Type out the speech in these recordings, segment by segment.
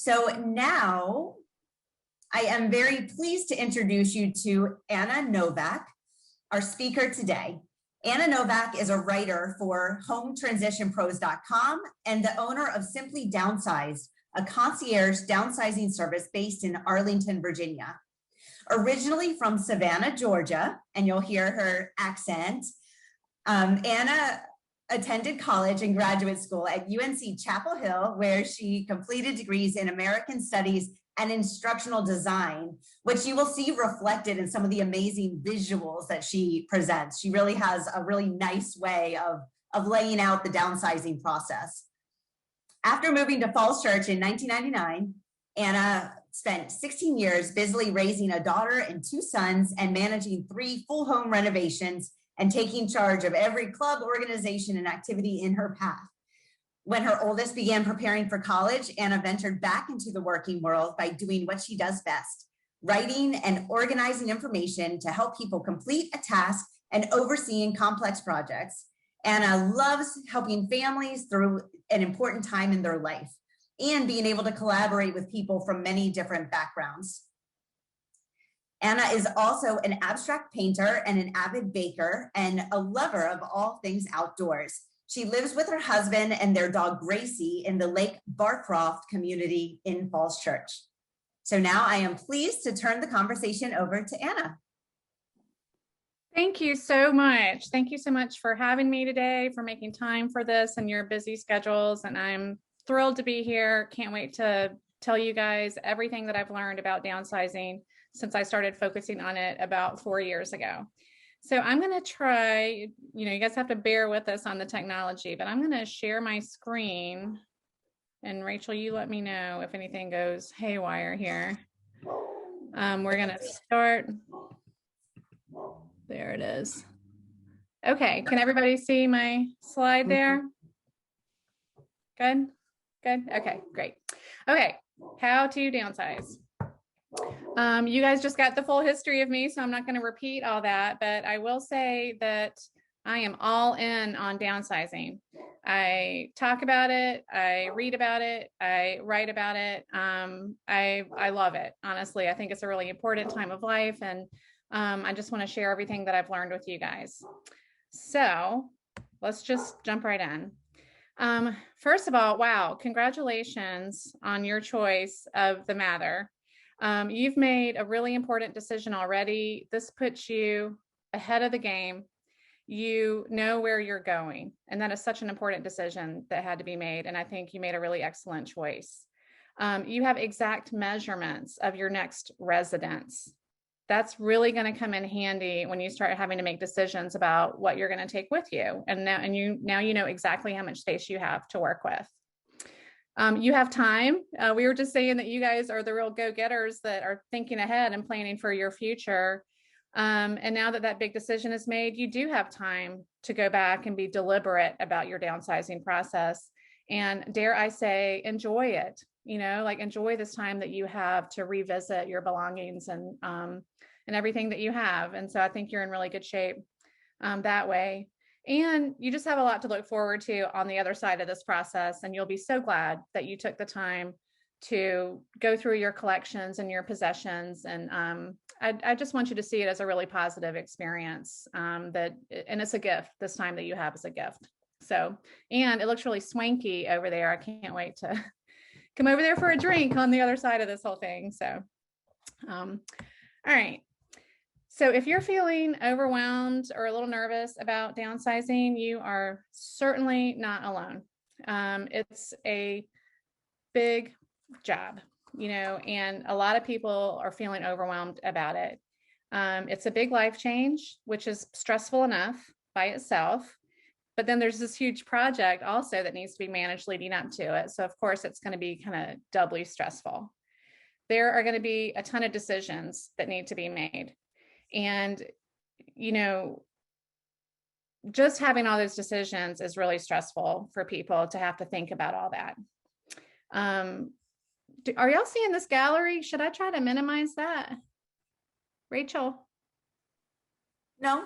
So now I am very pleased to introduce you to Anna Novak, our speaker today. Anna Novak is a writer for HomeTransitionPros.com and the owner of Simply Downsized, a concierge downsizing service based in Arlington, Virginia. Originally from Savannah, Georgia, and you'll hear her accent, Anna attended college and graduate school at UNC Chapel Hill, where she completed degrees in American Studies and Instructional Design, which you will see reflected in some of the amazing visuals that she presents. She really has a really nice way of laying out the downsizing process. After moving to Falls Church in 1999, Anna spent 16 years busily raising a daughter and 2 sons and managing 3 full home renovations and taking charge of every club, organization, and activity in her path. When her oldest began preparing for college, Anna ventured back into the working world by doing what she does best, writing and organizing information to help people complete a task and overseeing complex projects. Anna loves helping families through an important time in their life and being able to collaborate with people from many different backgrounds. Anna is also an abstract painter and an avid baker and a lover of all things outdoors. She lives with her husband and their dog Gracie in the Lake Barcroft community in Falls Church. So now I am pleased to turn the conversation over to Anna. Thank you so much. Thank you so much for having me today, for making time for this and your busy schedules. And I'm thrilled to be here. Can't wait to tell you guys everything that I've learned about downsizing since I started focusing on it about 4 years ago. So I'm going to try, you guys have to bear with us on the technology, but I'm going to share my screen. And Rachel, you let me know if anything goes haywire here. We're going to start. There it is. Okay, can everybody see my slide there? Good? Good? Okay, great. Okay, how to downsize. You guys just got the full history of me, so I'm not going to repeat all that, but I will say that I am all in on downsizing. I talk about it, I read about it, I write about it. I love it. Honestly, I think it's a really important time of life, and I just want to share everything that I've learned with you guys. So let's just jump right in. First of all, wow, congratulations on your choice of the Mather. You've made a really important decision already. This puts you ahead of the game. You know where you're going, and that is such an important decision that had to be made. And I think you made a really excellent choice. You have exact measurements of your next residence. That's really going to come in handy when you start having to make decisions about what you're going to take with you. And now you know exactly how much space you have to work with. You have time. We were just saying that you guys are the real go-getters that are thinking ahead and planning for your future. And now that that big decision is made, you do have time to go back and be deliberate about your downsizing process. And dare I say, enjoy it. Enjoy this time that you have to revisit your belongings and everything that you have. And so I think you're in really good shape that way. And you just have a lot to look forward to on the other side of this process. And you'll be so glad that you took the time to go through your collections and your possessions. And I just want you to see it as a really positive experience and it's a gift. This time that you have is a gift. So, and it looks really swanky over there. I can't wait to come over there for a drink on the other side of this whole thing. So, all right. So if you're feeling overwhelmed or a little nervous about downsizing, you are certainly not alone. It's a big job, and a lot of people are feeling overwhelmed about it. It's a big life change, which is stressful enough by itself. But then there's this huge project also that needs to be managed leading up to it. So of course, it's going to be kind of doubly stressful. There are going to be a ton of decisions that need to be made. And, just having all those decisions is really stressful for people to have to think about all that. Are y'all seeing this gallery? Should I try to minimize that? Rachel? No.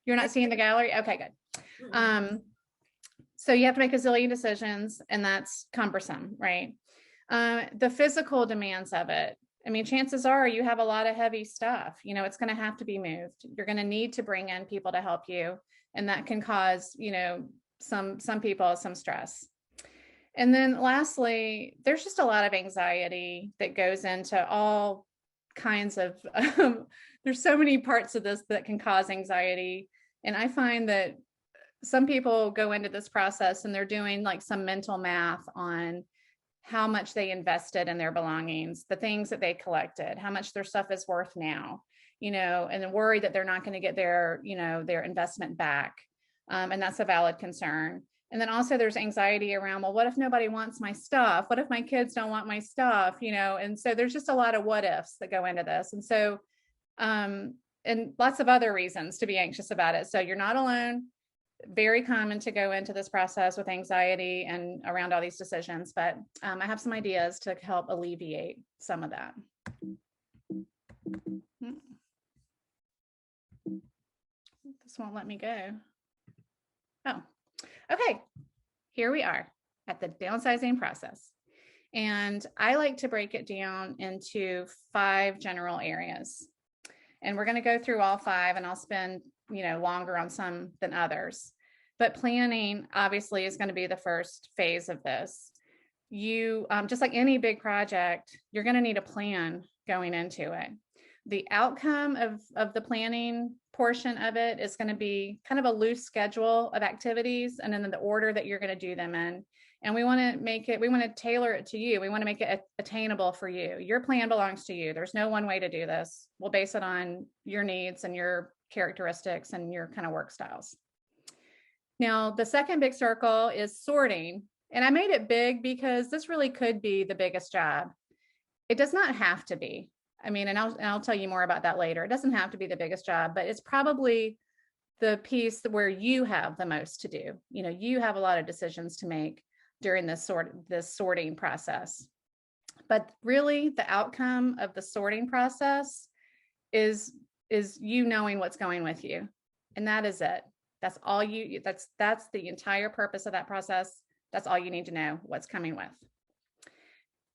You're not seeing the gallery? Okay, good. So you have to make a zillion decisions, and that's cumbersome, right? The physical demands of it. I mean, chances are you have a lot of heavy stuff. You know, it's going to have to be moved. You're going to need to bring in people to help you. And that can cause, you know, some people some stress. And then lastly, there's just a lot of anxiety that goes into all kinds of, there's so many parts of this that can cause anxiety. And I find that some people go into this process and they're doing like some mental math on how much they invested in their belongings, the things that they collected, how much their stuff is worth now, you know, and then worry that they're not going to get their, you know, their investment back. And that's a valid concern. And then also there's anxiety around, well, what if nobody wants my stuff? What if my kids don't want my stuff? You know, and so there's just a lot of what ifs that go into this. And so, and lots of other reasons to be anxious about it. So you're not alone. Very common to go into this process with anxiety and around all these decisions, but I have some ideas to help alleviate some of that. This won't let me go. Oh, okay. Here we are at the downsizing process. And I like to break it down into 5 general areas. And we're going to go through all 5, and I'll spend, you know, longer on some than others. But planning obviously is going to be the first phase of this. You, just like any big project, you're going to need a plan going into it. The outcome of the planning portion of it is going to be kind of a loose schedule of activities, and then the order that you're going to do them in. And we want to make it, we want to tailor it to you. We want to make it attainable for you. Your plan belongs to you. There's no one way to do this. We'll base it on your needs and your characteristics and your kind of work styles. Now, the second big circle is sorting. And I made it big because this really could be the biggest job. It does not have to be. I mean, and I'll tell you more about that later. It doesn't have to be the biggest job, but it's probably the piece where you have the most to do. You know, you have a lot of decisions to make during this sorting process. But really, the outcome of the sorting process is you knowing what's going with you. And that is it. That's all you, that's the entire purpose of that process. That's all you need to know, what's coming with.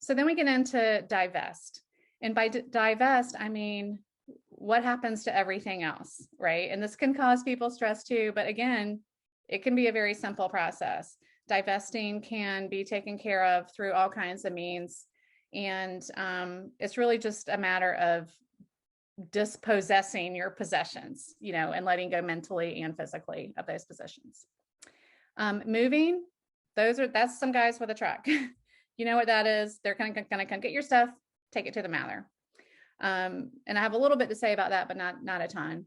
So then we get into divest. And by divest, I mean, what happens to everything else, right? And this can cause people stress too, but again, it can be a very simple process. Divesting can be taken care of through all kinds of means. And it's really just a matter of dispossessing your possessions, you know, and letting go mentally and physically of those possessions. Moving, that's some guys with a truck. You know what that is? They're gonna come get your stuff, take it to the mailer. And I have a little bit to say about that, but not a ton.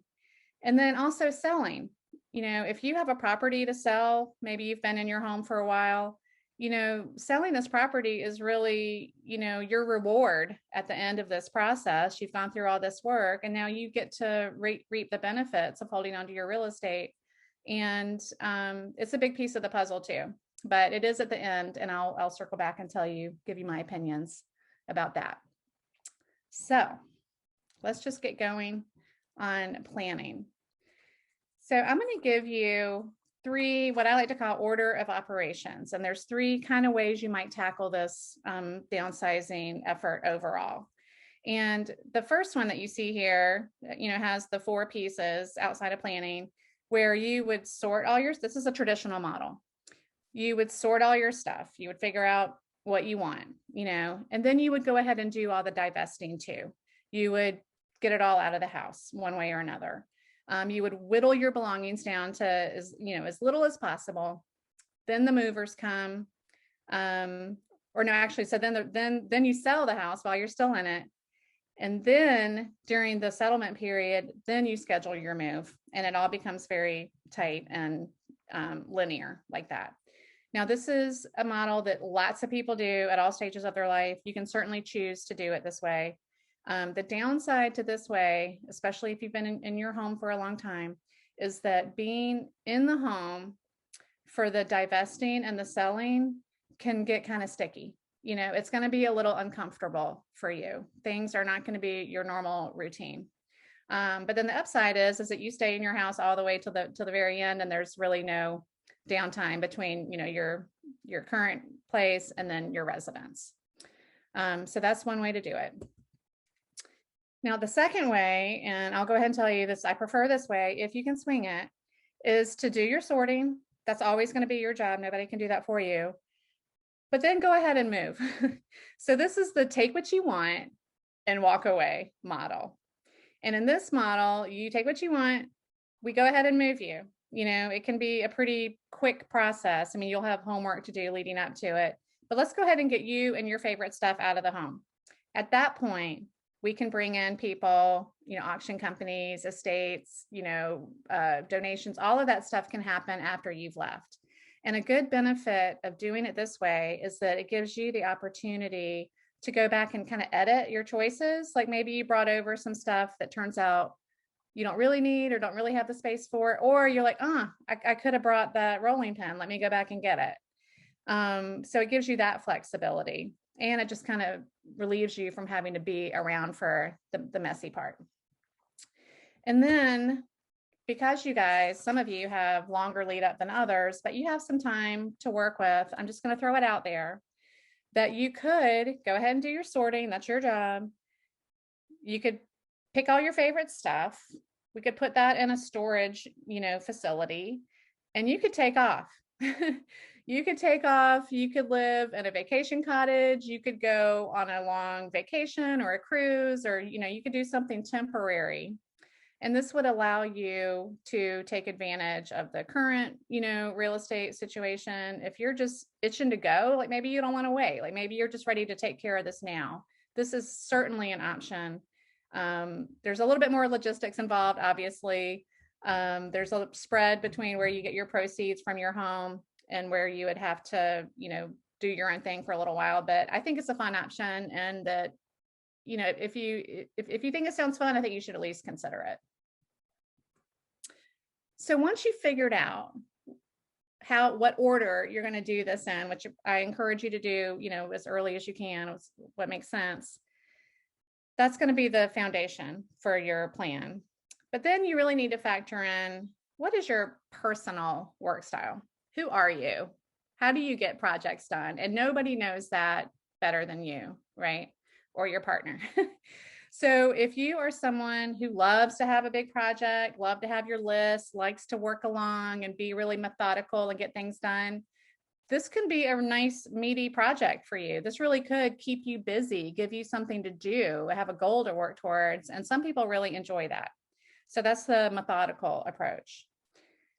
And then also selling. You know, if you have a property to sell, maybe you've been in your home for a while, you know, selling this property is really, you know, your reward at the end of this process. You've gone through all this work, and now you get to reap the benefits of holding onto your real estate. And it's a big piece of the puzzle too, but it is at the end, and I'll circle back and give you my opinions about that. So let's just get going on planning. So I'm going to give you 3, what I like to call order of operations. And there's 3 kind of ways you might tackle this downsizing effort overall. And the first one that you see here, you know, has the 4 pieces outside of planning, where you would sort all your, this is a traditional model. You would sort all your stuff. You would figure out what you want, you know, and then you would go ahead and do all the divesting too. You would get it all out of the house one way or another. You would whittle your belongings down to as little as possible. Then the movers come, or no, actually, so then you sell the house while you're still in it. And then during the settlement period, then you schedule your move, and it all becomes very tight and linear like that. Now, this is a model that lots of people do at all stages of their life. You can certainly choose to do it this way. The downside to this way, especially if you've been in your home for a long time, is that being in the home for the divesting and the selling can get kind of sticky. You know, it's going to be a little uncomfortable for you. Things are not going to be your normal routine. But then the upside is that you stay in your house all the way to the very end, and there's really no downtime between, you know, your current place and then your residence. So that's one way to do it. Now, the second way, and I'll go ahead and tell you this, I prefer this way, if you can swing it, is to do your sorting. That's always going to be your job. Nobody can do that for you. But then go ahead and move. So this is the take what you want and walk away model. And in this model, you take what you want, we go ahead and move you. You know, it can be a pretty quick process. I mean, you'll have homework to do leading up to it, but let's go ahead and get you and your favorite stuff out of the home. At that point, we can bring in people, you know, auction companies, estates, you know, donations, all of that stuff can happen after you've left. And a good benefit of doing it this way is that it gives you the opportunity to go back and kind of edit your choices. Like maybe you brought over some stuff that turns out you don't really need or don't really have the space for, or you're like, I could have brought that rolling pin. Let me go back and get it. So it gives you that flexibility, and it just kind of relieves you from having to be around for the messy part. And then because you guys, some of you have longer lead up than others, but you have some time to work with, I'm just going to throw it out there that you could go ahead and do your sorting. That's your job. You could pick all your favorite stuff. We could put that in a storage, you know, facility, and you could take off. You could take off. You could live in a vacation cottage. You could go on a long vacation or a cruise, or, you know, you could do something temporary. And this would allow you to take advantage of the current, you know, real estate situation. If you're just itching to go, like maybe you don't want to wait, like maybe you're just ready to take care of this now. This is certainly an option. There's a little bit more logistics involved, obviously. There's a spread between where you get your proceeds from your home and where you would have to, you know, do your own thing for a little while. But I think it's a fun option, and that, you know, if you think it sounds fun, I think you should at least consider it. So once you've figured out what order you're going to do this in, which I encourage you to do, you know, as early as you can, what makes sense, that's going to be the foundation for your plan. But then you really need to factor in, what is your personal work style? Who are you? How do you get projects done? And nobody knows that better than you, right? Or your partner. So if you are someone who loves to have a big project, love to have your list, likes to work along and be really methodical and get things done, this can be a nice meaty project for you. This really could keep you busy, give you something to do, have a goal to work towards. And some people really enjoy that. So that's the methodical approach.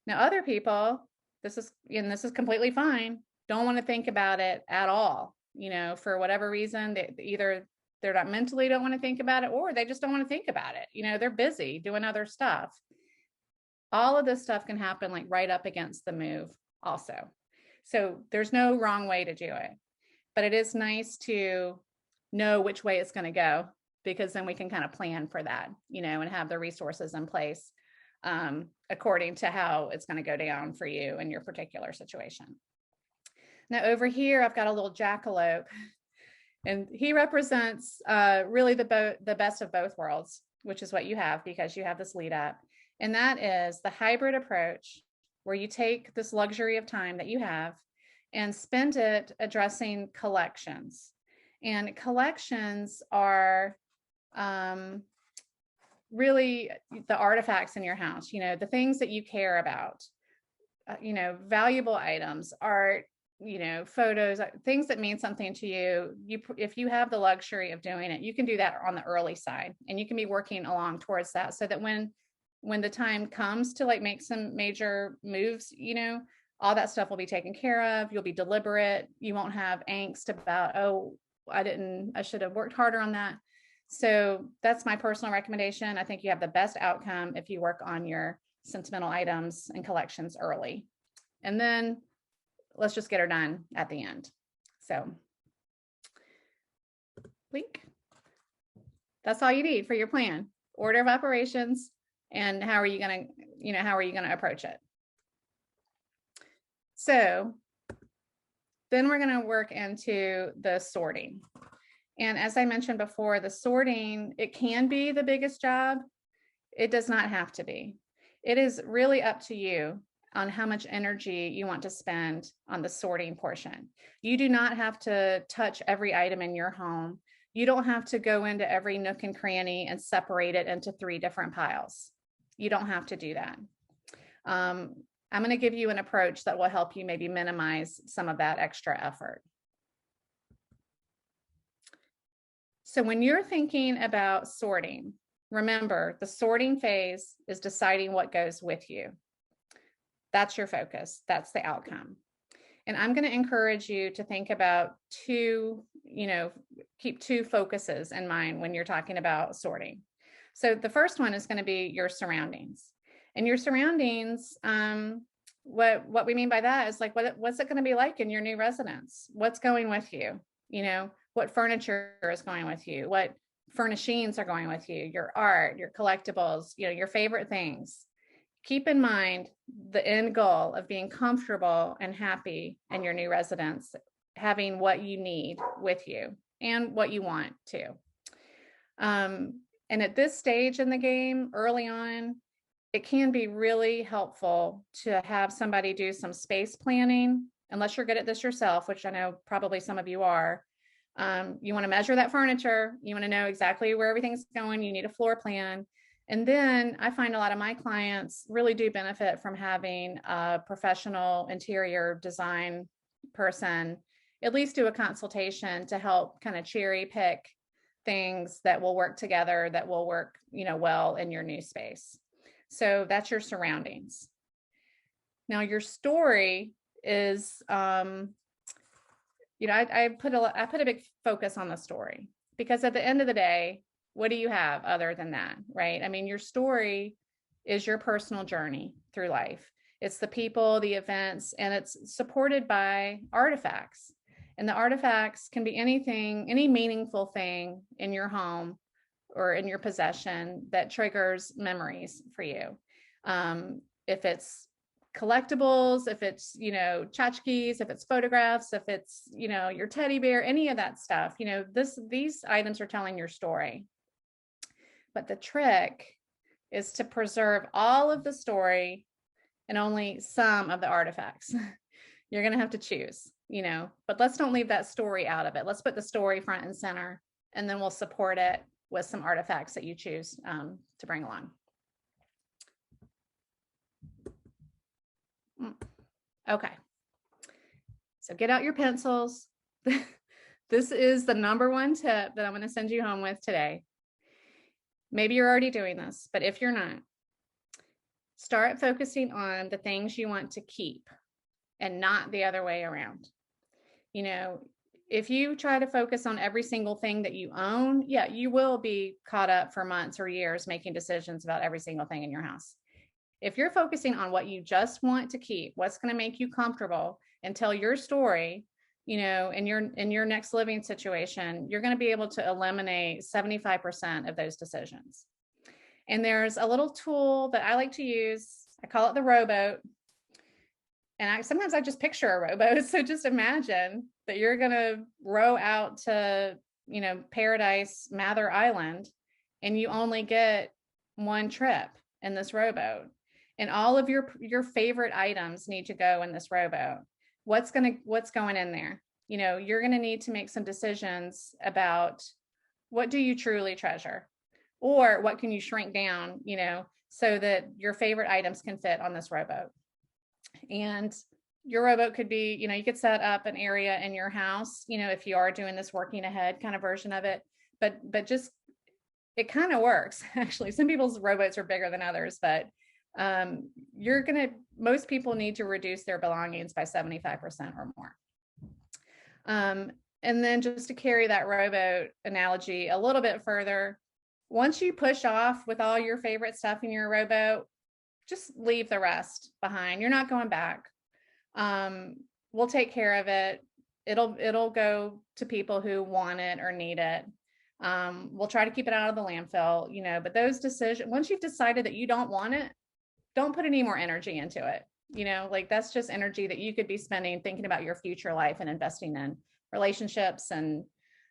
Now, other people, this is completely fine, don't want to think about it at all. You know, for whatever reason, either they're not mentally don't want to think about it, or they just don't want to think about it. You know, they're busy doing other stuff. All of this stuff can happen like right up against the move also. So there's no wrong way to do it, but it is nice to know which way it's going to go, because then we can kind of plan for that, you know, and have the resources in place according to how it's going to go down for you in your particular situation. Now over here, I've got a little jackalope, and he represents really the best of both worlds, which is what you have because you have this lead up. And that is the hybrid approach, where you take this luxury of time that you have and spend it addressing collections. And collections are really the artifacts in your house, you know, the things that you care about, you know, valuable items, art, you know, photos, things that mean something to you. If you have the luxury of doing it, you can do that on the early side, and you can be working along towards that, so that when the time comes to like make some major moves, you know, all that stuff will be taken care of. You'll be deliberate. You won't have angst about, oh, I should have worked harder on that. So that's my personal recommendation. I think you have the best outcome if you work on your sentimental items and collections early. And then let's just get her done at the end. So blink. That's all you need for your plan. Order of operations, and how are you going to approach it? So then we're going to work into the sorting. And as I mentioned before, the sorting, it can be the biggest job. It does not have to be. It is really up to you. on how much energy you want to spend on the sorting portion. You do not have to touch every item in your home. You don't have to go into every nook and cranny and separate it into 3 different piles. You don't have to do that. I'm going to give you an approach that will help you maybe minimize some of that extra effort. So when you're thinking about sorting, remember the sorting phase is deciding what goes with you. That's your focus. That's the outcome. And I'm going to encourage you to think about keep 2 focuses in mind when you're talking about sorting. So the first one is going to be your surroundings. And your surroundings, what we mean by that is like, what's it going to be like in your new residence? What's going with you? What furniture is going with you? What furnishings are going with you? Your art, your collectibles, your favorite things. Keep in mind the end goal of being comfortable and happy in your new residence, having what you need with you and what you want to. And at this stage in the game, early on, it can be really helpful to have somebody do some space planning, unless you're good at this yourself, which I know probably some of you are. You want to measure that furniture. You want to know exactly where everything's going. You need a floor plan. And then I find a lot of my clients really do benefit from having a professional interior design person at least do a consultation to help kind of cherry pick things that will work together, that will work, well in your new space. So that's your surroundings. Now your story is, I put a big focus on the story, because at the end of the day, what do you have other than that, right? I mean, your story is your personal journey through life. It's the people, the events, and it's supported by artifacts. And the artifacts can be anything, any meaningful thing in your home or in your possession that triggers memories for you. If it's collectibles, if it's, tchotchkes, if it's photographs, if it's, your teddy bear, any of that stuff, these items are telling your story. But the trick is to preserve all of the story and only some of the artifacts. You're going to have to choose, but let's don't leave that story out of it. Let's put the story front and center, and then we'll support it with some artifacts that you choose to bring along. Okay. So get out your pencils. This is the #1 tip that I'm going to send you home with today. Maybe you're already doing this, but if you're not, start focusing on the things you want to keep and not the other way around. If you try to focus on every single thing that you own, yeah, you will be caught up for months or years making decisions about every single thing in your house. If you're focusing on what you just want to keep, what's going to make you comfortable and tell your story, in your next living situation, you're going to be able to eliminate 75% of those decisions. And there's a little tool that I like to use. I call it the rowboat. And sometimes I just picture a rowboat. So just imagine that you're going to row out to, Paradise Mather Island, and you only get one trip in this rowboat. And all of your favorite items need to go in this rowboat. What's going in there? You're going to need to make some decisions about what do you truly treasure, or what can you shrink down, so that your favorite items can fit on this rowboat. And your rowboat could be, you could set up an area in your house, if you are doing this working ahead kind of version of it, but just, it kind of works. Actually, some people's rowboats are bigger than others, but most people need to reduce their belongings by 75% or more. And then just to carry that rowboat analogy a little bit further, once you push off with all your favorite stuff in your rowboat, just leave the rest behind. You're not going back. We'll take care of it. It'll go to people who want it or need it. We'll try to keep it out of the landfill, but those decisions, once you've decided that you don't want it, don't put any more energy into it. That's just energy that you could be spending thinking about your future life and investing in relationships and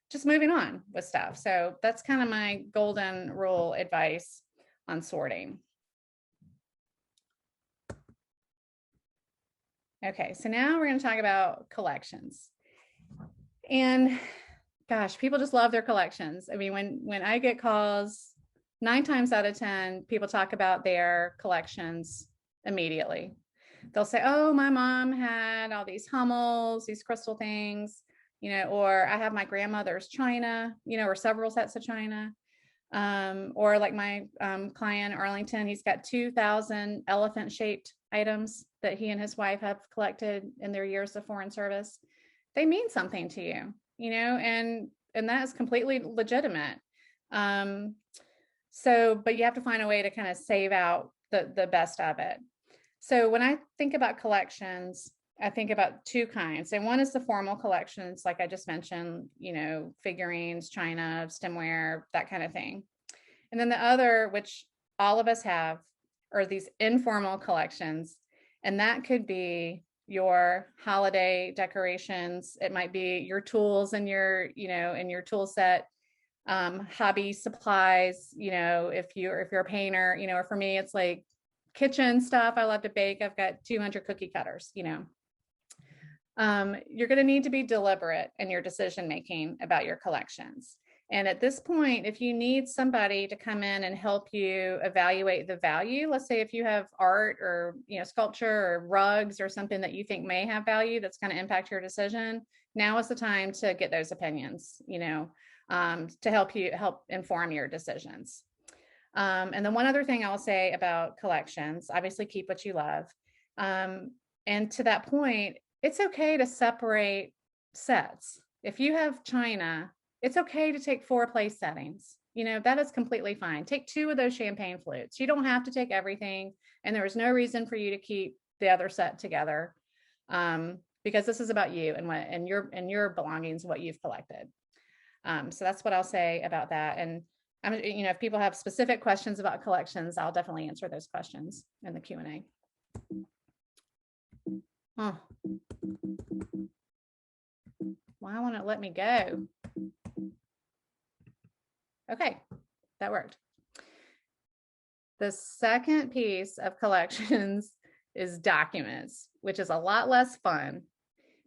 just moving on with stuff. So that's kind of my golden rule advice on sorting. Okay, so now we're going to talk about collections. And gosh, people just love their collections. I mean, when I get calls, 9 times out of 10, people talk about their collections immediately. They'll say, oh, my mom had all these Hummels, these crystal things, or I have my grandmother's china, or several sets of china. Or like my client Arlington, he's got 2,000 elephant shaped items that he and his wife have collected in their years of foreign service. They mean something to you, and that is completely legitimate. But you have to find a way to kind of save out the best of it. So when I think about collections, I think about 2 kinds. And one is the formal collections, like I just mentioned, figurines, china, stemware, that kind of thing. And then the other, which all of us have, are these informal collections. And that could be your holiday decorations. It might be your tools and in your tool set, hobby supplies, if you're a painter, or for me, it's like kitchen stuff. I love to bake. I've got 200 cookie cutters, you're going to need to be deliberate in your decision-making about your collections. And at this point, if you need somebody to come in and help you evaluate the value, let's say if you have art or, sculpture or rugs or something that you think may have value that's going to impact your decision, now is the time to get those opinions, to help inform your decisions. And then one other thing I'll say about collections, obviously keep what you love. And to that point, it's okay to separate sets. If you have china, it's okay to take 4 place settings. That is completely fine. Take 2 of those champagne flutes. You don't have to take everything. And there is no reason for you to keep the other set together, because this is about you and your belongings, what you've collected. So that's what I'll say about that. And if people have specific questions about collections, I'll definitely answer those questions in the Q&A. Oh. Why won't it let me go? Okay, that worked. The second piece of collections is documents, which is a lot less fun,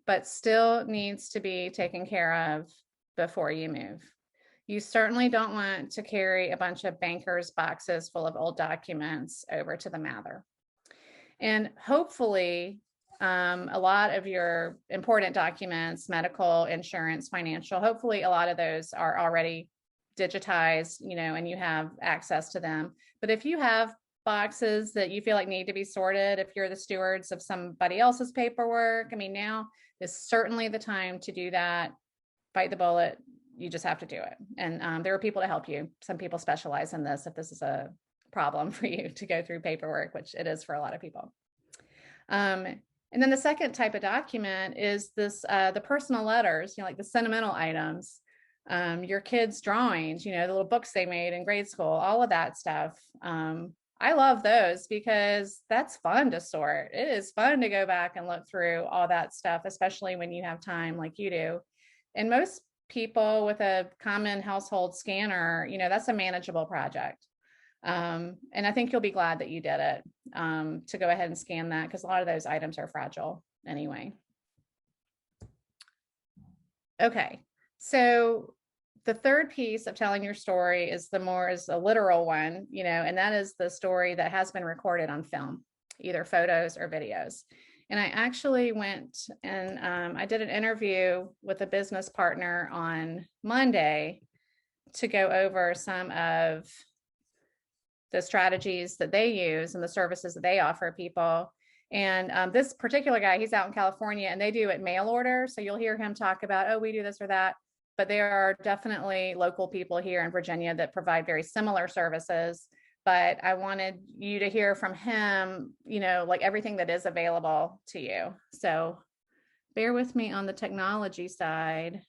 but still needs to be taken care of before you move. You certainly don't want to carry a bunch of bankers' boxes full of old documents over to the Mather. And hopefully, a lot of your important documents, medical, insurance, financial, hopefully a lot of those are already digitized, and you have access to them. But if you have boxes that you feel like need to be sorted, if you're the stewards of somebody else's paperwork, now is certainly the time to do that. Bite the bullet. You just have to do it. And there are people to help you. Some people specialize in this if this is a problem for you to go through paperwork, which it is for a lot of people. And then the second type of document is this, the personal letters, like the sentimental items, your kids' drawings, the little books they made in grade school, all of that stuff. I love those because that's fun to sort. It is fun to go back and look through all that stuff, especially when you have time like you do. And most people with a common household scanner, that's a manageable project. And I think you'll be glad that you did it, to go ahead and scan that, because a lot of those items are fragile anyway. Okay, so the third piece of telling your story is a literal one, and that is the story that has been recorded on film, either photos or videos. And I actually went and I did an interview with a business partner on Monday to go over some of the strategies that they use and the services that they offer people. And this particular guy, he's out in California, and they do it mail order. So you'll hear him talk about, oh, we do this or that. But there are definitely local people here in Virginia that provide very similar services. But I wanted you to hear from him, like everything that is available to you. So bear with me on the technology side.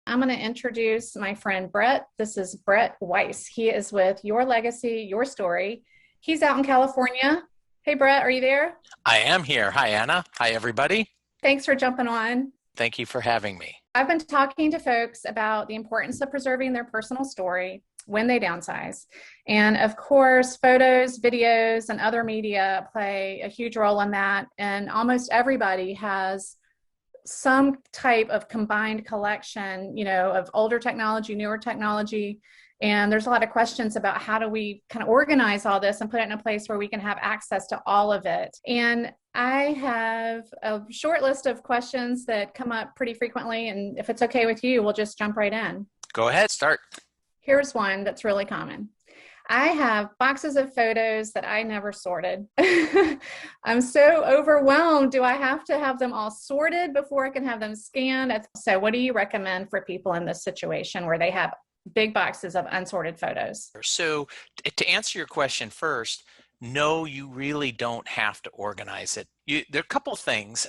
I'm going to introduce my friend Brett. This is Brett Weiss. He is with Your Legacy, Your Story. He's out in California. Hey, Brett, are you there? I am here. Hi, Anna. Hi, everybody. Thanks for jumping on. Thank you for having me. I've been talking to folks about the importance of preserving their personal story. when they downsize. And of course, photos, videos, and other media play a huge role in that. And almost everybody has some type of combined collection, of older technology, newer technology. And there's a lot of questions about how do we kind of organize all this and put it in a place where we can have access to all of it. And I have a short list of questions that come up pretty frequently. And if it's okay with you, we'll just jump right in. Go ahead, start. Here's one that's really common. I have boxes of photos that I never sorted. I'm so overwhelmed. Do I have to have them all sorted before I can have them scanned? So what do you recommend for people in this situation where they have big boxes of unsorted photos? So to answer your question first, no, you really don't have to organize it. There are a couple things.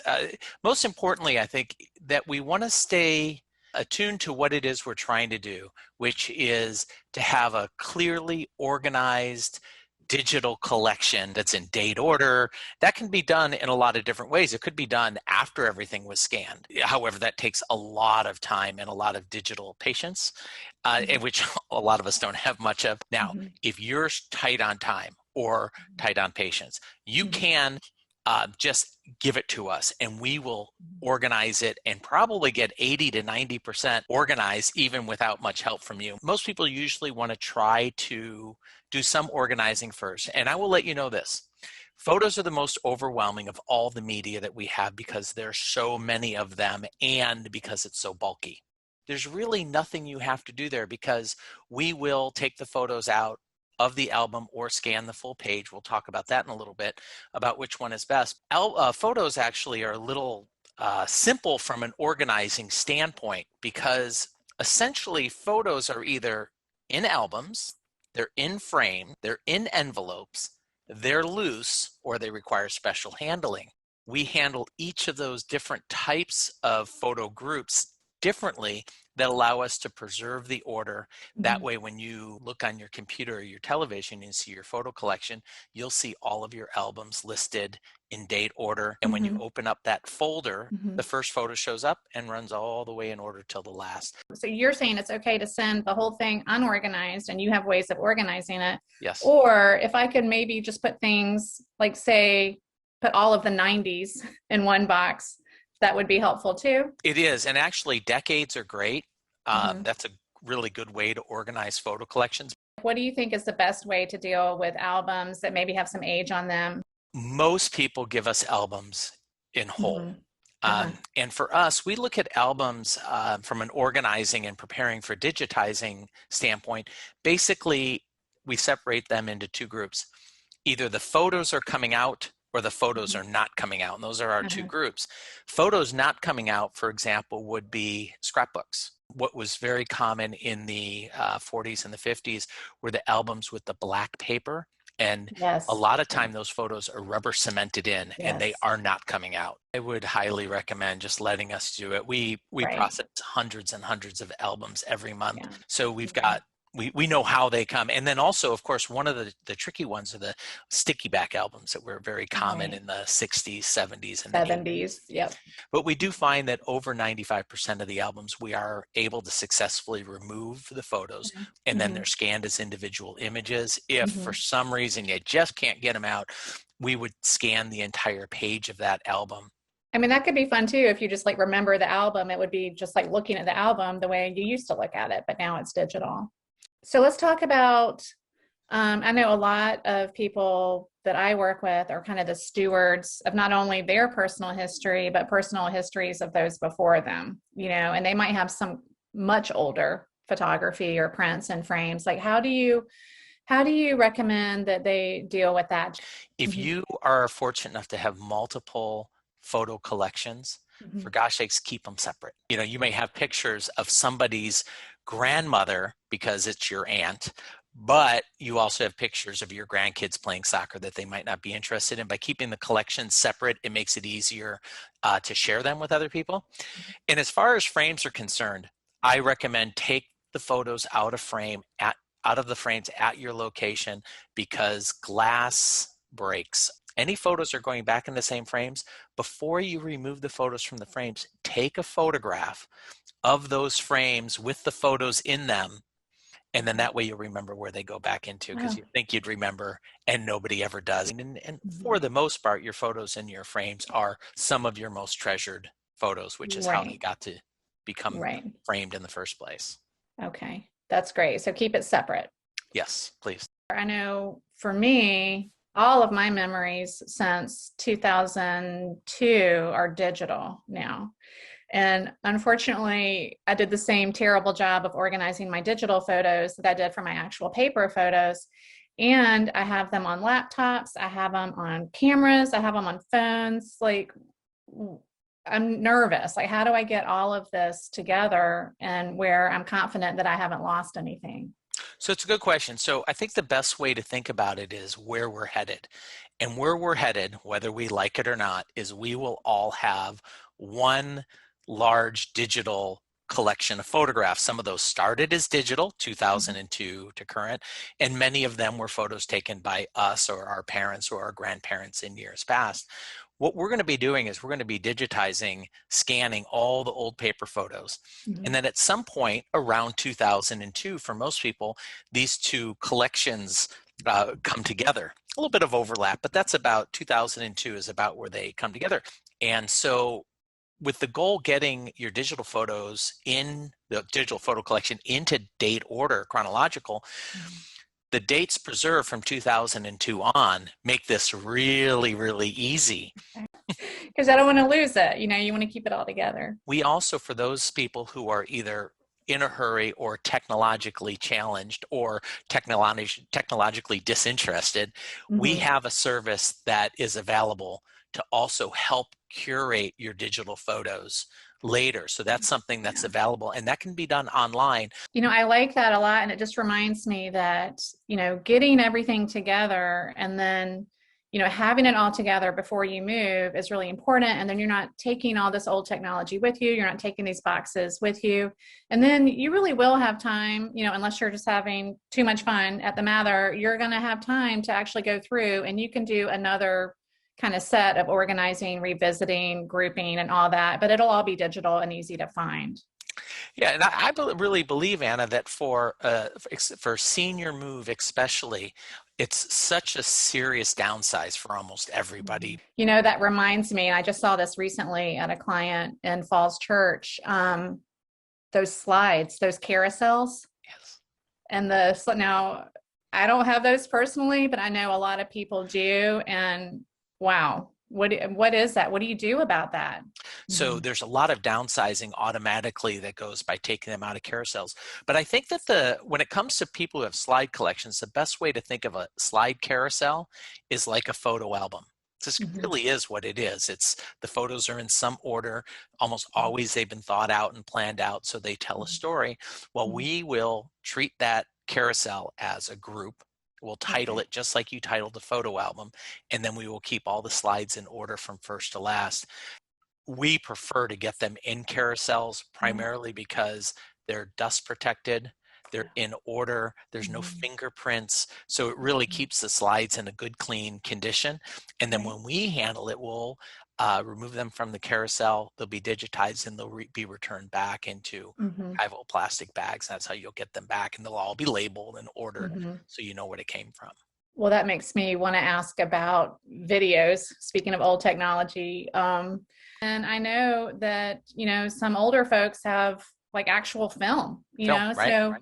Most importantly, I think that we want to stay attuned to what it is we're trying to do, which is to have a clearly organized digital collection that's in date order. That can be done in a lot of different ways. It could be done after everything was scanned. However, that takes a lot of time and a lot of digital patience, which a lot of us don't have much of. Now, if you're tight on time or tight on patience, you can just give it to us and we will organize it and probably get 80 to 90% organized even without much help from you. Most people usually want to try to do some organizing first. And I will let you know this. Photos are the most overwhelming of all the media that we have because there's so many of them and because it's so bulky. There's really nothing you have to do there because we will take the photos out of the album or scan the full page. We'll talk about that in a little bit about which one is best. Photos actually are a little simple from an organizing standpoint because essentially photos are either in albums, they're in frame, they're in envelopes, they're loose, or they require special handling. We handle each of those different types of photo groups differently that allow us to preserve the order. That way, when you look on your computer or your television and see your photo collection, you'll see all of your albums listed in date order. And when you open up that folder, the first photo shows up and runs all the way in order till the last. So you're saying it's okay to send the whole thing unorganized and you have ways of organizing it. Yes. Or if I could maybe just put things like, say, put all of the 90s in one box, that would be helpful too. It is. And actually decades are great. That's a really good way to organize photo collections. What do you think is the best way to deal with albums that maybe have some age on them? Most people give us albums in whole. And for us, we look at albums from an organizing and preparing for digitizing standpoint. Basically, we separate them into two groups. Either the photos are coming out or the photos are not coming out. And those are our two groups. Photos not coming out, for example, would be scrapbooks. What was very common in the 40s and the 50s were the albums with the black paper. And a lot of time those photos are rubber cemented in and they are not coming out. I would highly recommend just letting us do it. We process hundreds and hundreds of albums every month. So we've got, we know how they come. And then also, of course, one of the tricky ones are the sticky back albums that were very common in the 60s, 70s, and 70s. Yep. But we do find that over 95% of the albums, we are able to successfully remove the photos and then they're scanned as individual images. If for some reason you just can't get them out, we would scan the entire page of that album. I mean, that could be fun too. If you just like remember the album, it would be just like looking at the album the way you used to look at it, but now it's digital. So let's talk about, I know a lot of people that I work with are kind of the stewards of not only their personal history, but personal histories of those before them, and they might have some much older photography or prints and frames. Like, how do you recommend that they deal with that? If you are fortunate enough to have multiple photo collections, for gosh sakes, keep them separate. You may have pictures of somebody's grandmother because it's your aunt, but you also have pictures of your grandkids playing soccer that they might not be interested in. By keeping the collections separate, it makes it easier to share them with other people. And as far as frames are concerned, I recommend take the photos out of the frames at your location because glass breaks. Any photos are going back in the same frames. Before you remove the photos from the frames, take a photograph of those frames with the photos in them And then that way you'll remember where they go back into, because you think you'd remember and nobody ever does. And for the most part, your photos in your frames are some of your most treasured photos, which is how they got to become framed in the first place. Okay, that's great. So keep it separate. Yes, please. I know for me, all of my memories since 2002 are digital now. And unfortunately, I did the same terrible job of organizing my digital photos that I did for my actual paper photos. And I have them on laptops, I have them on cameras, I have them on phones. Like, I'm nervous. Like, how do I get all of this together and where I'm confident that I haven't lost anything? So it's a good question. So I think the best way to think about it is where we're headed. And where we're headed, whether we like it or not, is we will all have one large digital collection of photographs. Some of those started as digital, 2002 to current, and many of them were photos taken by us or our parents or our grandparents in years past. What we're going to be doing is we're going to be digitizing, scanning all the old paper photos. And then at some point around 2002, for most people, these two collections come together. A little bit of overlap, but that's about 2002 is about where they come together. And so with the goal getting your digital photos in the digital photo collection into date order, chronological, the dates preserved from 2002 on make this really, really easy. Because I don't want to lose it. You know, you want to keep it all together. We also, for those people who are either in a hurry or technologically challenged or technologically disinterested, we have a service that is available to also help curate your digital photos later. So that's something that's available, and that can be done online. You know, I like that a lot. And it just reminds me that, you know, getting everything together and then, you know, having it all together before you move is really important. And then you're not taking all this old technology with you. You're not taking these boxes with you. And then you really will have time, you know, unless you're just having too much fun at the Mather, you're going to have time to actually go through, and you can do another kind of set of organizing, revisiting, grouping, and all that, but it'll all be digital and easy to find. Yeah, and I really believe, Anna, that for senior move especially, it's such a serious downsize for almost everybody. You know, that reminds me, I just saw this recently at a client in Falls Church, those slides, those carousels. Yes. And now I don't have those personally, but I know a lot of people do. And wow, what is that? What do you do about that? So there's a lot of downsizing automatically that goes by taking them out of carousels. But I think that when it comes to people who have slide collections, the best way to think of a slide carousel is like a photo album. This really is what it is. It's the photos are in some order. Almost always they've been thought out and planned out, so they tell a story. Well, we will treat that carousel as a group. We'll title it just like you titled the photo album, and then we will keep all the slides in order from first to last. We prefer to get them in carousels primarily because they're dust protected, they're in order, there's no fingerprints, so it really keeps the slides in a good, clean condition. And then when we handle it, we'll remove them from the carousel, they'll be digitized, and they'll be returned back into rival plastic bags. That's how you'll get them back, and they'll all be labeled and ordered so you know where it came from. Well, that makes me want to ask about videos, speaking of old technology. And I know that, you know, some older folks have like actual film, you know, so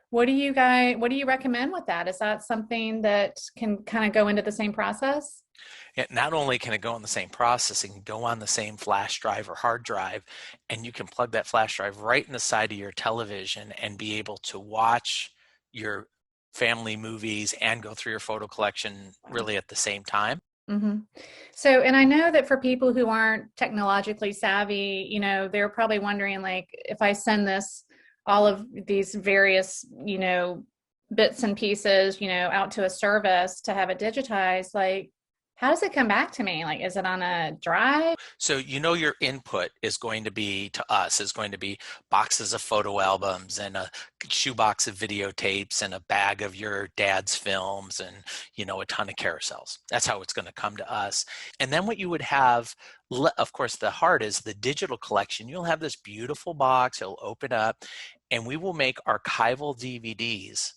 what do you recommend with that? Is that something that can kind of go into the same process? It not only can it go on the same process, it can go on the same flash drive or hard drive, and you can plug that flash drive right in the side of your television and be able to watch your family movies and go through your photo collection really at the same time. So, and I know that for people who aren't technologically savvy, you know, they're probably wondering, like, if I send all of these various, you know, bits and pieces, you know, out to a service to have it digitized, like, how does it come back to me? Like, is it on a drive? So, you know, your input is going to be, to us, is going to be boxes of photo albums and a shoebox of videotapes and a bag of your dad's films and, you know, a ton of carousels. That's how it's going to come to us. And then what you would have, of course, the heart is the digital collection. You'll have this beautiful box, it'll open up, and we will make archival DVDs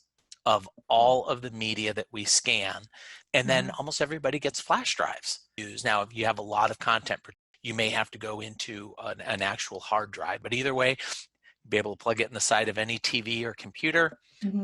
of all of the media that we scan. And then almost everybody gets flash drives. Now, if you have a lot of content, you may have to go into an actual hard drive, but either way, you'll be able to plug it in the side of any TV or computer,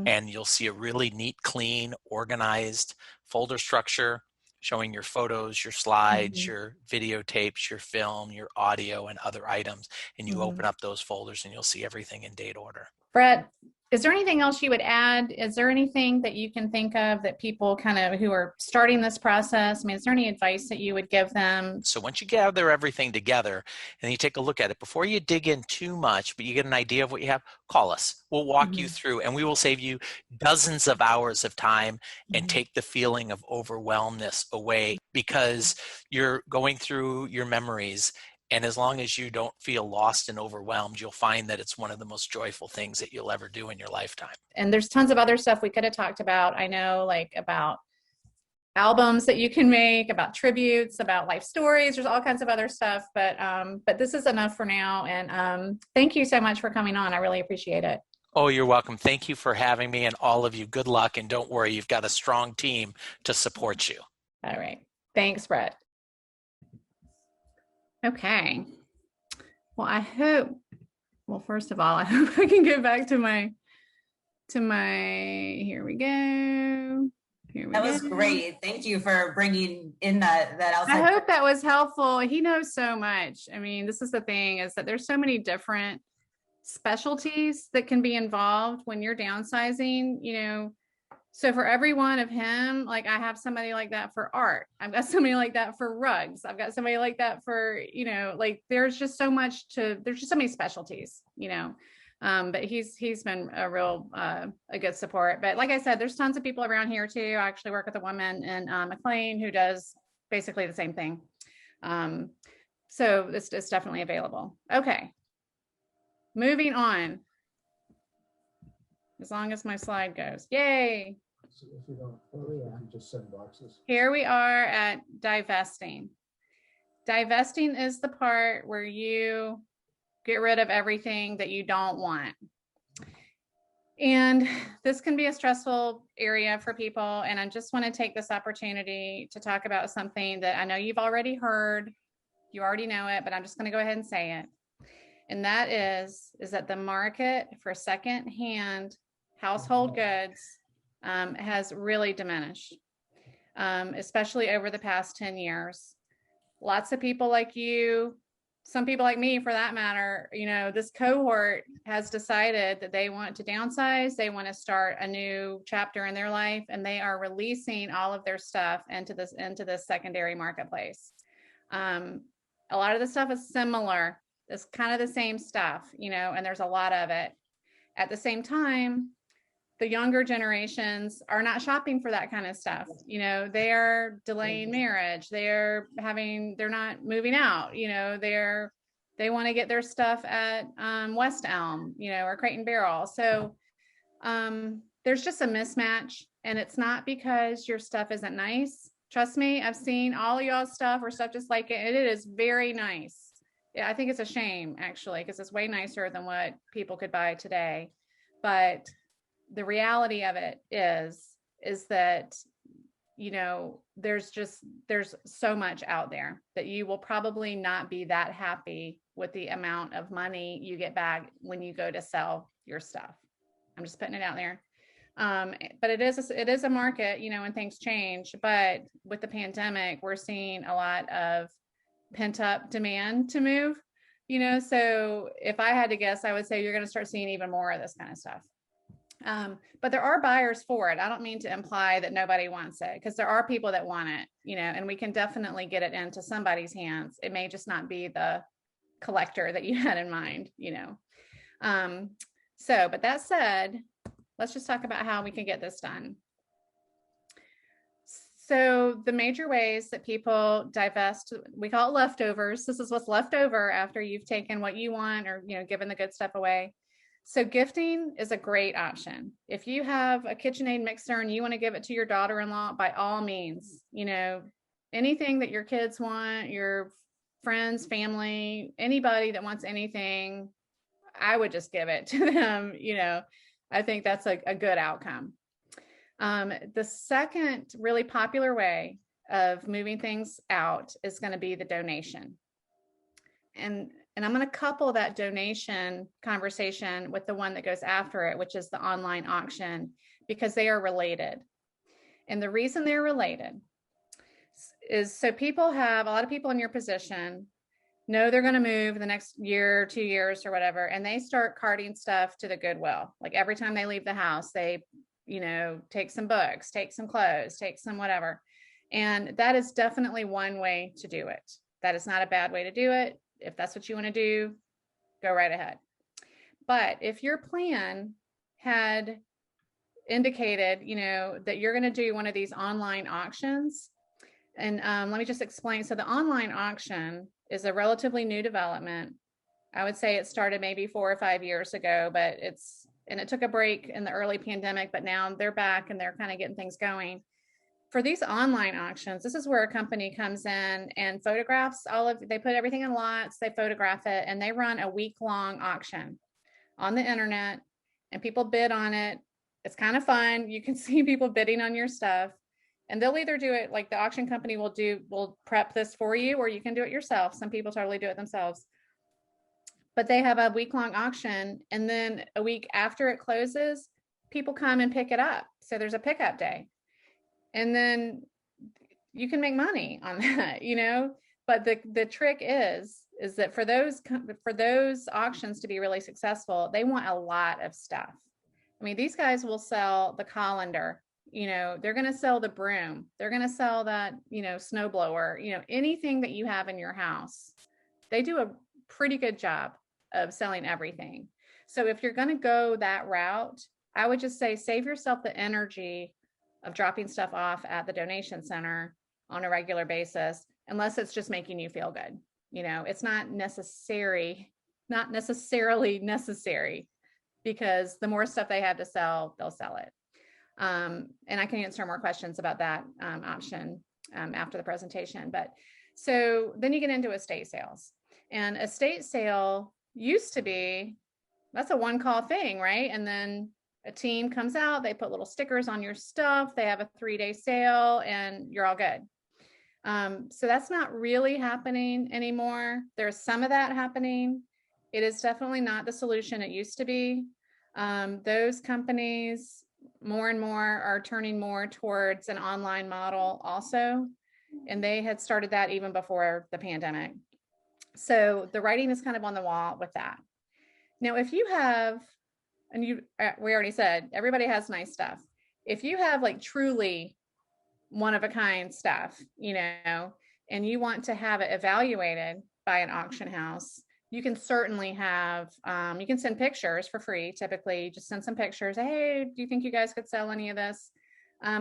and you'll see a really neat, clean, organized folder structure showing your photos, your slides, your videotapes, your film, your audio, and other items. And you open up those folders and you'll see everything in date order. Brett, is there anything else you would add? Is there anything that you can think of that people kind of who are starting this process? I mean, is there any advice that you would give them? So once you gather everything together and you take a look at it, before you dig in too much, but you get an idea of what you have, call us. We'll walk you through, and we will save you dozens of hours of time and take the feeling of overwhelmness away, because you're going through your memories. And as long as you don't feel lost and overwhelmed, you'll find that it's one of the most joyful things that you'll ever do in your lifetime. And there's tons of other stuff we could have talked about. I know, like about albums that you can make, about tributes, about life stories. There's all kinds of other stuff, but this is enough for now. And thank you so much for coming on. I really appreciate it. Oh, you're welcome. Thank you for having me, and all of you. Good luck, and don't worry, you've got a strong team to support you. All right. Thanks, Brett. Okay. Well, first of all, I hope I can get back to my, here we go. That was great. Thank you for bringing in that outside. I hope that was helpful. He knows so much. I mean, this is the thing, is that there's so many different specialties that can be involved when you're downsizing, you know. So for every one of him, like I have somebody like that for art. I've got somebody like that for rugs. I've got somebody like that for, you know, like there's just so many specialties, you know. But he's been a real, a good support. But like I said, there's tons of people around here too. I actually work with a woman in McLean who does basically the same thing. So it's definitely available. Okay. Moving on. As long as my slide goes. Yay. So if you don't, you can just send boxes. Here we are at divesting. Divesting is the part where you get rid of everything that you don't want. And this can be a stressful area for people. And I just want to take this opportunity to talk about something that I know you've already heard. You already know it, but I'm just going to go ahead and say it. And that is that the market for secondhand household goods has really diminished, especially over the past 10 years. Lots of people like you, some people like me for that matter, you know, this cohort has decided that they want to downsize. They want to start a new chapter in their life, and they are releasing all of their stuff into this secondary marketplace. A lot of the stuff is similar. It's kind of the same stuff, you know, and there's a lot of it. At the same time, the younger generations are not shopping for that kind of stuff. You know, they're delaying marriage. They're not moving out, you know, they want to get their stuff at West Elm, you know, or Crate and Barrel. So there's just a mismatch, and it's not because your stuff isn't nice. Trust me, I've seen all of y'all's stuff or stuff just like it. And it is very nice. Yeah, I think it's a shame actually, because it's way nicer than what people could buy today. But the reality of it is that, you know, there's so much out there that you will probably not be that happy with the amount of money you get back when you go to sell your stuff. I'm just putting it out there. But it is a market, you know, and things change. But with the pandemic, we're seeing a lot of pent up demand to move, you know. So if I had to guess, I would say you're going to start seeing even more of this kind of stuff. But there are buyers for it. I don't mean to imply that nobody wants it, because there are people that want it, you know, and we can definitely get it into somebody's hands. It may just not be the collector that you had in mind, you know. But that said, let's just talk about how we can get this done. So the major ways that people divest, we call it leftovers. This is what's left over after you've taken what you want or, you know, given the good stuff away. So gifting is a great option. If you have a KitchenAid mixer and you want to give it to your daughter-in-law, by all means, you know, anything that your kids want, your friends, family, anybody that wants anything, I would just give it to them. I think that's a good outcome. The second really popular way of moving things out is going to be the donation. And I'm going to couple that donation conversation with the one that goes after it, which is the online auction, because they are related. And the reason they're related is so a lot of people in your position know they're going to move the next year, 2 years or whatever, and they start carting stuff to the Goodwill. Like every time they leave the house, they, take some books, take some clothes, take some whatever. And that is definitely one way to do it. That is not a bad way to do it. If that's what you want to do, go right ahead. But if your plan had indicated, that you're going to do one of these online auctions, and let me just explain. So the online auction is a relatively new development. I would say it started maybe 4 or 5 years ago, but it took a break in the early pandemic, but now they're back and they're kind of getting things going. For these online auctions, this is where a company comes in and photographs they put everything in lots, they photograph it, and they run a week-long auction on the internet, and people bid on it. It's kind of fun. You can see people bidding on your stuff, and they'll either do it like the auction company will prep this for you, or you can do it yourself. Some people totally do it themselves. But they have a week-long auction, and then a week after it closes, people come and pick it up. So there's a pickup day. And then you can make money on that, but the trick is that for those auctions to be really successful, they want a lot of stuff. I mean, these guys will sell the colander, they're going to sell the broom. They're going to sell that, snowblower, anything that you have in your house. They do a pretty good job of selling everything. So if you're going to go that route, I would just say, save yourself the energy of dropping stuff off at the donation center on a regular basis, unless it's just making you feel good. It's not necessarily necessary, because the more stuff they have to sell, they'll sell it. And I can answer more questions about that option after the presentation. But so then you get into estate sales, and estate sale used to be, that's a one-call thing, right? And then a team comes out, they put little stickers on your stuff, they have a 3-day sale, and you're all good. So that's not really happening anymore. There's some of that happening. It is definitely not the solution it used to be. Those companies more and more are turning more towards an online model also, and they had started that even before the pandemic. So the writing is kind of on the wall with that. Now, if you have, and we already said, everybody has nice stuff. If you have like truly one of a kind stuff, and you want to have it evaluated by an auction house, you can certainly have, you can send pictures for free. Typically, just send some pictures. Hey, do you think you guys could sell any of this?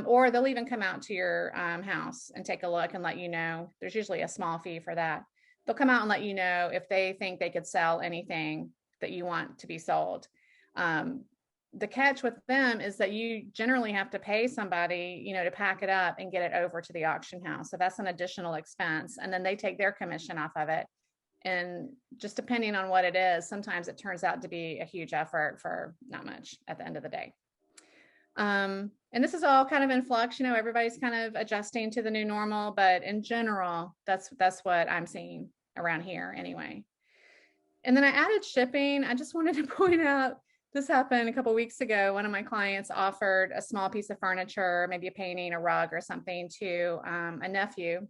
Or they'll even come out to your house and take a look and let you know. There's usually a small fee for that. They'll come out and let you know if they think they could sell anything that you want to be sold. The catch with them is that you generally have to pay somebody, to pack it up and get it over to the auction house. So that's an additional expense. And then they take their commission off of it. And just depending on what it is, sometimes it turns out to be a huge effort for not much at the end of the day. And this is all kind of in flux, everybody's kind of adjusting to the new normal, but in general, that's what I'm seeing around here anyway. And then I added shipping. I just wanted to point out, this happened a couple of weeks ago. One of my clients offered a small piece of furniture, maybe a painting, a rug or something, to a nephew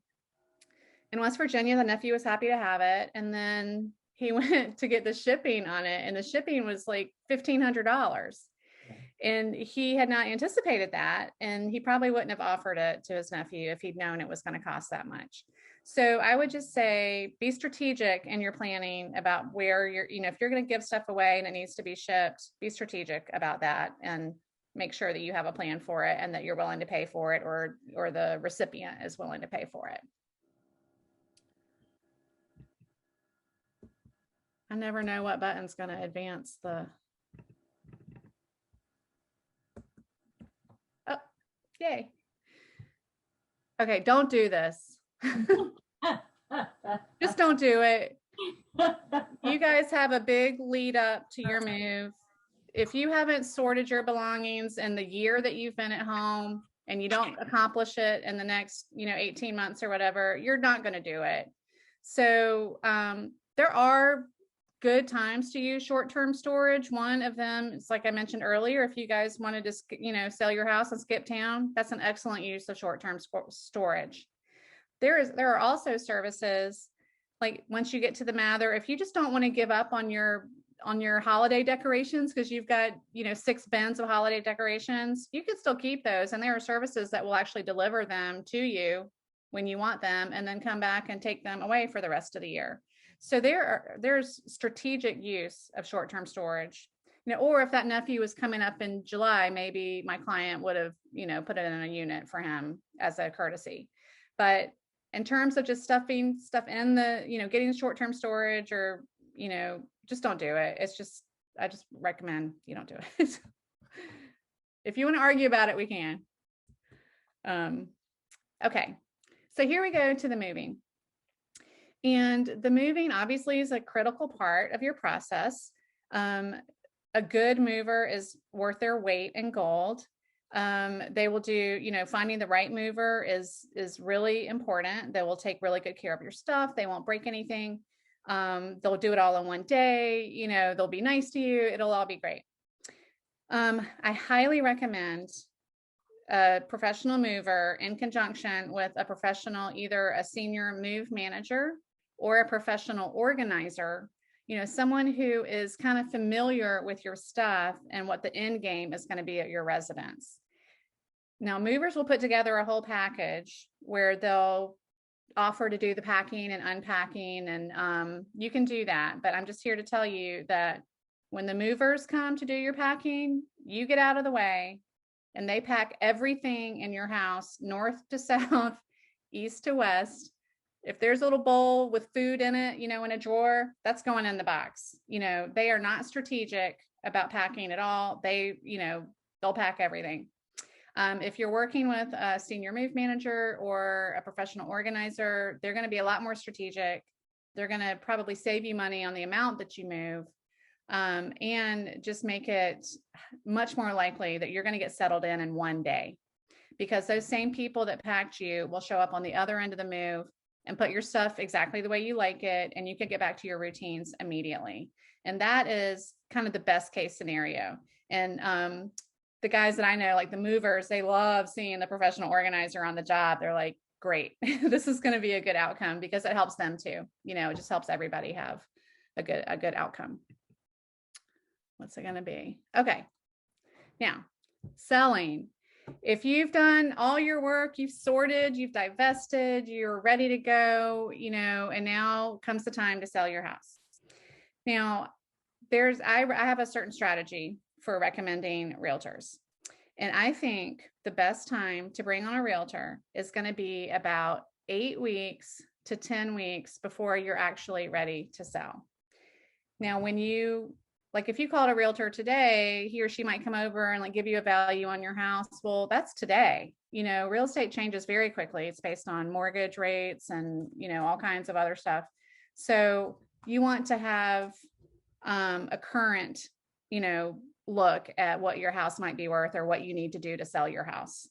in West Virginia. The nephew was happy to have it. And then he went to get the shipping on it, and the shipping was like $1,500. And he had not anticipated that. And he probably wouldn't have offered it to his nephew if he'd known it was going to cost that much. So I would just say, be strategic in your planning about where you're, if you're going to give stuff away and it needs to be shipped, be strategic about that and make sure that you have a plan for it and that you're willing to pay for it, or the recipient is willing to pay for it. I never know what button's going to advance the. Oh, yay. Okay, don't do this. Just don't do it. you guys have a big lead up to your move. If you haven't sorted your belongings in the year that you've been at home and you don't accomplish it in the next, 18 months or whatever, you're not going to do it. So there are good times to use short-term storage. One of them is, like I mentioned earlier, if you guys wanted to, sell your house and skip town, that's an excellent use of short-term storage. There are also services like once you get to the Mather, if you just don't want to give up on your holiday decorations because you've got 6 bins of holiday decorations, you can still keep those, and there are services that will actually deliver them to you when you want them and then come back and take them away for the rest of the year. So there's strategic use of short-term storage, or if that nephew was coming up in July, maybe my client would have put it in a unit for him as a courtesy. But in terms of just stuffing stuff in the getting short-term storage, or just don't do it. I just recommend you don't do it. If you want to argue about it, we can. Okay, so here we go to the moving. And the moving obviously is a critical part of your process. A good mover is worth their weight in gold. They will do, finding the right mover is really important. They will take really good care of your stuff. They won't break anything. They'll do it all in one day. They'll be nice to you. It'll all be great. I highly recommend a professional mover in conjunction with a professional, either a senior move manager or a professional organizer, someone who is kind of familiar with your stuff and what the end game is going to be at your residence. Now, movers will put together a whole package where they'll offer to do the packing and unpacking, and you can do that. But I'm just here to tell you that when the movers come to do your packing, you get out of the way and they pack everything in your house, north to south, east to west. If there's a little bowl with food in it, in a drawer, that's going in the box. They are not strategic about packing at all. They'll pack everything. If you're working with a senior move manager or a professional organizer, they're going to be a lot more strategic. They're going to probably save you money on the amount that you move, and just make it much more likely that you're going to get settled in one day, because those same people that packed you will show up on the other end of the move and put your stuff exactly the way you like it, and you can get back to your routines immediately. And that is kind of the best case scenario. And the guys that I know, like the movers, they love seeing the professional organizer on the job. They're like, great, this is going to be a good outcome, because it helps them too. It just helps everybody have a good outcome. What's it going to be? Okay. Now, selling. If you've done all your work, you've sorted, you've divested, you're ready to go, and now comes the time to sell your house. Now, I have a certain strategy for recommending realtors. And I think the best time to bring on a realtor is going to be about 8 weeks to 10 weeks before you're actually ready to sell. Now, if you called a realtor today, he or she might come over and give you a value on your house. Well, that's today. Real estate changes very quickly. It's based on mortgage rates and, all kinds of other stuff. So you want to have a current, look at what your house might be worth or what you need to do to sell your house.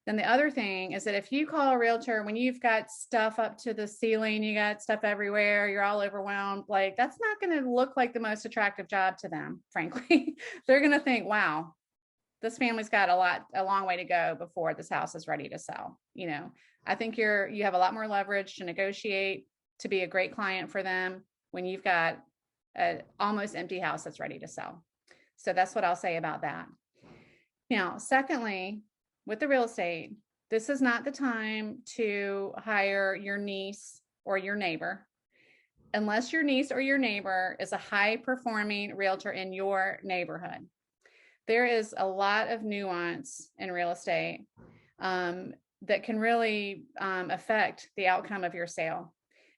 Then the other thing is that if you call a realtor when you've got stuff up to the ceiling, you got stuff everywhere, you're all overwhelmed, that's not going to look like the most attractive job to them, frankly. They're going to think, wow, this family's got a long way to go before this house is ready to sell. I think you have a lot more leverage to negotiate, to be a great client for them when you've got an almost empty house that's ready to sell. So that's what I'll say about that. Now, secondly, with the real estate, this is not the time to hire your niece or your neighbor, unless your niece or your neighbor is a high-performing realtor in your neighborhood. There is a lot of nuance in real estate that can really affect the outcome of your sale,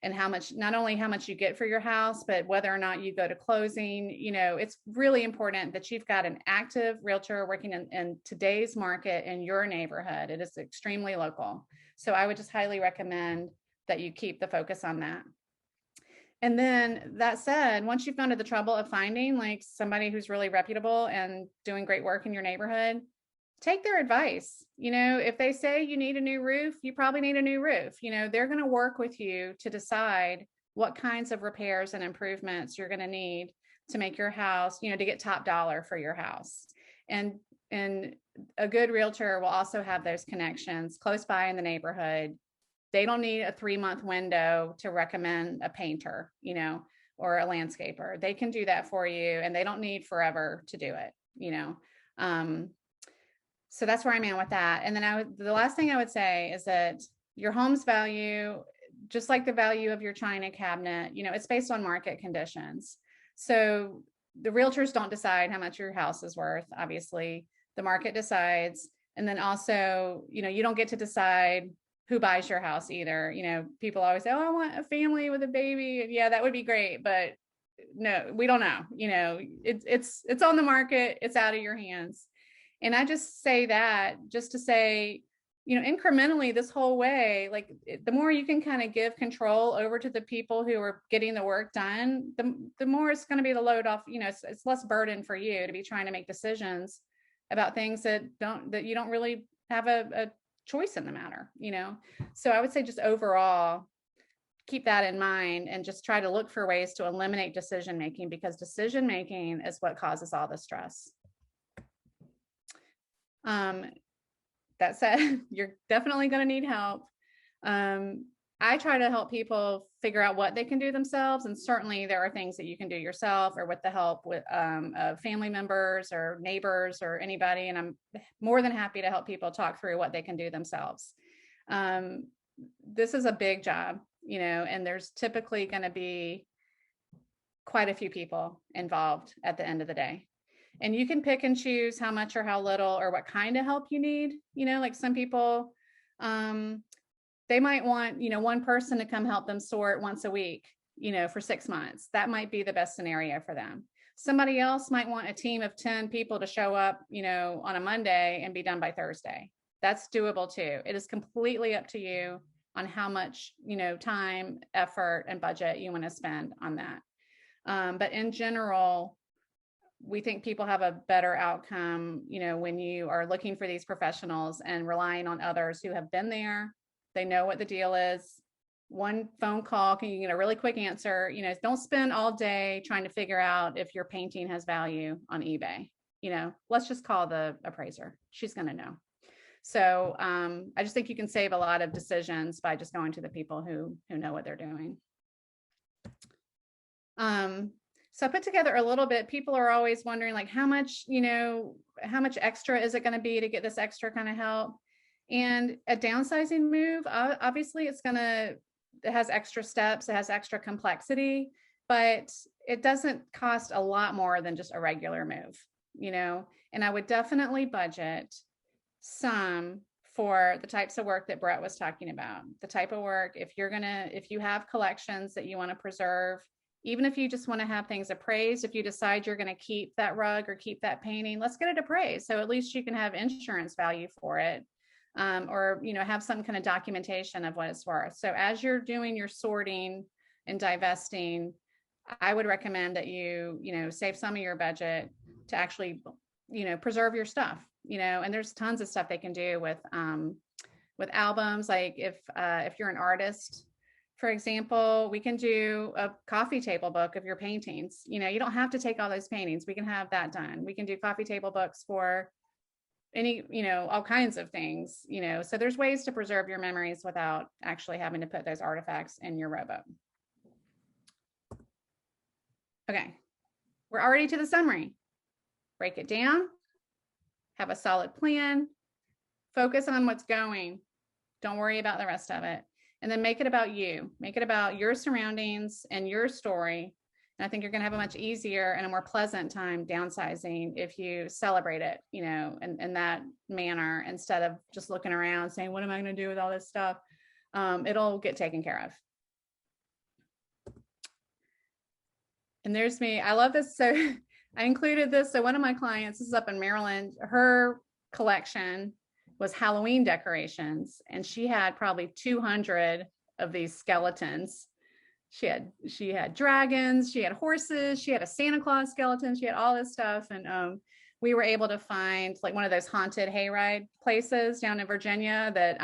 and not only how much you get for your house, but whether or not you go to closing. It's really important that you've got an active realtor working in today's market in your neighborhood. It is extremely local. So I would just highly recommend that you keep the focus on that. And then that said, once you've gone to the trouble of finding like somebody who's really reputable and doing great work in your neighborhood, take their advice. You know, if they say you need a new roof, you probably need a new roof. You know, they're going to work with you to decide what kinds of repairs and improvements you're going to need to make your house, you know, to get top dollar for your house. And a good realtor will also have those connections close by in the neighborhood. They don't need a 3-month window to recommend a painter, you know, or a landscaper. They can do that for you, and they don't need forever to do it, you know. So that's where I'm at with that. And then the last thing I would say is that your home's value, just like the value of your china cabinet, you know, it's based on market conditions. So the realtors don't decide how much your house is worth. Obviously, the market decides. And then also, you know, you don't get to decide who buys your house either. You know, people always say, oh, I want a family with a baby. And yeah, that would be great. But no, we don't know. You know, it's on the market. It's out of your hands. And I just say that just to say, you know, incrementally this whole way, like the more you can kind of give control over to the people who are getting the work done, the more it's going to be the load off, you know, it's less burden for you to be trying to make decisions about things that you don't really have a choice in the matter, you know? So I would say just overall, keep that in mind and just try to look for ways to eliminate decision-making, because decision-making is what causes all the stress. That said, you're definitely going to need help. I try to help people figure out what they can do themselves. And certainly there are things that you can do yourself or with the help of family members or neighbors or anybody. And I'm more than happy to help people talk through what they can do themselves. This is a big job, you know, and there's typically going to be quite a few people involved at the end of the day. And you can pick and choose how much or how little or what kind of help you need. You know, like some people, they might want, you know, one person to come help them sort once a week, you know, for 6 months. That might be the best scenario for them. Somebody else might want a team of 10 people to show up, you know, on a Monday and be done by Thursday. That's doable too. It is completely up to you on how much, you know, time, effort, and budget you want to spend on that. But in general, we think people have a better outcome, you know, when you are looking for these professionals and relying on others who have been there. They know what the deal is. One phone call, can you get a really quick answer? You know, don't spend all day trying to figure out if your painting has value on eBay. You know, let's just call the appraiser. She's going to know. So I just think you can save a lot of decisions by just going to the people who know what they're doing. So I put together a little bit. People are always wondering, like, how much, you know, how much extra is it going to be to get this extra kind of help? And a downsizing move, obviously it has extra steps, it has extra complexity, but it doesn't cost a lot more than just a regular move, you know? And I would definitely budget some for the types of work that Brett was talking about. The type of work, if you have collections that you want to preserve, even if you just want to have things appraised, if you decide you're going to keep that rug or keep that painting, let's get it appraised. So at least you can have insurance value for it, or, you know, have some kind of documentation of what it's worth. So as you're doing your sorting and divesting, I would recommend that you know, save some of your budget to actually, you know, preserve your stuff, you know, and there's tons of stuff they can do with albums. Like if you're an artist, for example, we can do a coffee table book of your paintings. You know, you don't have to take all those paintings. We can have that done. We can do coffee table books for any, you know, all kinds of things, you know. So there's ways to preserve your memories without actually having to put those artifacts in your rowboat. Okay, we're already to the summary. Break it down, have a solid plan, focus on what's going. Don't worry about the rest of it. And then make it about you. Make it about your surroundings and your story. And I think you're going to have a much easier and a more pleasant time downsizing if you celebrate it, you know, in that manner, instead of just looking around saying, what am I going to do with all this stuff? It'll get taken care of. And there's me. I love this. So I included this. So one of my clients, this is up in Maryland, her collection was Halloween decorations, and she had probably 200 of these skeletons she had dragons, she had horses, she had a Santa Claus skeleton, she had all this stuff. And we were able to find like one of those haunted hayride places down in Virginia that,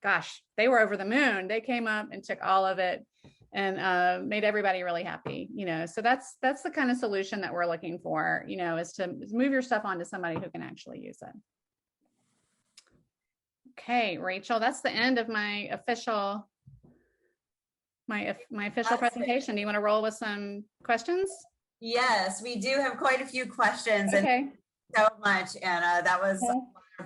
gosh, they were over the moon. They came up and took all of it and made everybody really happy, so that's the kind of solution that we're looking for, is to move your stuff onto somebody who can actually use it. Okay, Rachel, that's the end of my official presentation. Do you want to roll with some questions? Yes, we do have quite a few questions. Okay. And so much, Anna. That was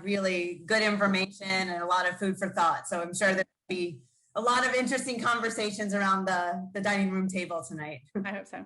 really good information and a lot of food for thought. So I'm sure there'll be a lot of interesting conversations around the dining room table tonight. I hope so.